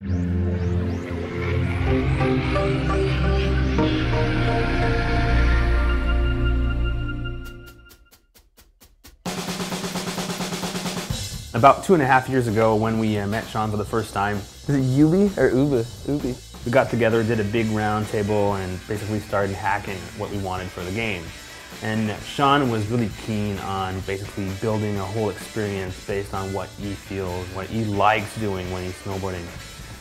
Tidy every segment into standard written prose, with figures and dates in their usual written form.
About 2.5 years ago, when we met Shaun for the first time, is it Ubi or Ubi? Ubi. We got together, did a big round table, and basically started hacking what we wanted for the game. And Shaun was really keen on basically building a whole experience based on what he feels, what he likes doing when he's snowboarding.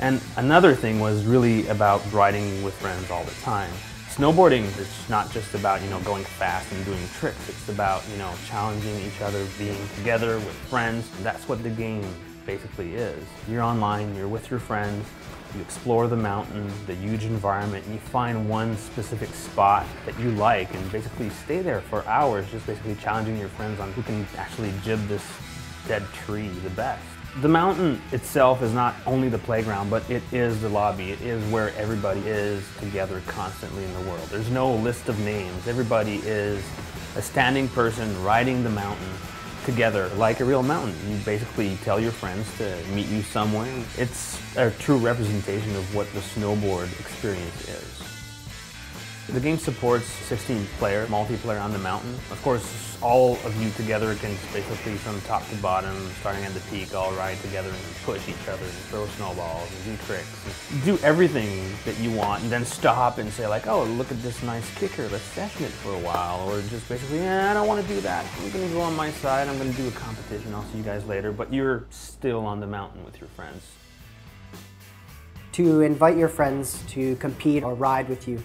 And another thing was really about riding with friends all the time. Snowboarding is not just about, going fast and doing tricks. It's about, challenging each other, being together with friends. And that's what the game basically is. You're online, you're with your friends, you explore the mountain, the huge environment, and you find one specific spot that you like and basically stay there for hours, just basically challenging your friends on who can actually jib this dead tree the best. The mountain itself is not only the playground, but it is the lobby. It is where everybody is together constantly in the world. There's no list of names. Everybody is a standing person riding the mountain together like a real mountain. You basically tell your friends to meet you somewhere. It's a true representation of what the snowboard experience is. The game supports 16-player multiplayer on the mountain. Of course, all of you together can basically from top to bottom, starting at the peak, all ride together and push each other and throw snowballs and do tricks. And do everything that you want and then stop and say like, oh, look at this nice kicker, let's session it for a while. Or just basically, I don't want to do that. I'm going to go on my side, I'm going to do a competition, I'll see you guys later. But you're still on the mountain with your friends. To invite your friends to compete or ride with you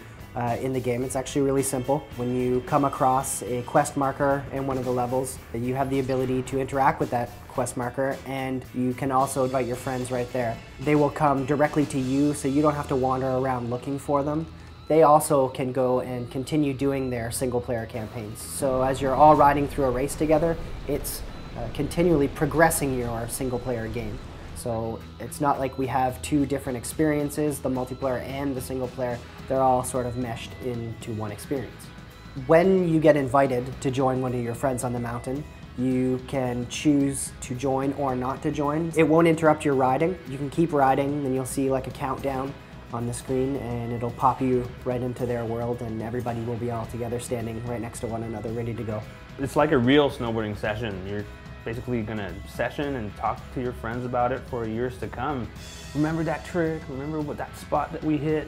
in the game, it's actually really simple. When you come across a quest marker in one of the levels, you have the ability to interact with that quest marker, and you can also invite your friends right there. They will come directly to you, so you don't have to wander around looking for them. They also can go and continue doing their single-player campaigns. So as you're all riding through a race together, it's continually progressing your single-player game. So it's not like we have two different experiences, the multiplayer and the single player. They're all sort of meshed into one experience. When you get invited to join one of your friends on the mountain, you can choose to join or not to join. It won't interrupt your riding. You can keep riding, and you'll see like a countdown on the screen, and it'll pop you right into their world, and everybody will be all together standing right next to one another, ready to go. It's like a real snowboarding session. You're basically gonna session and talk to your friends about it for years to come. Remember that trick? Remember what that spot that we hit?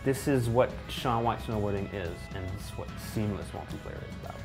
This is what Shaun White snowboarding is, and it's what seamless multiplayer is about.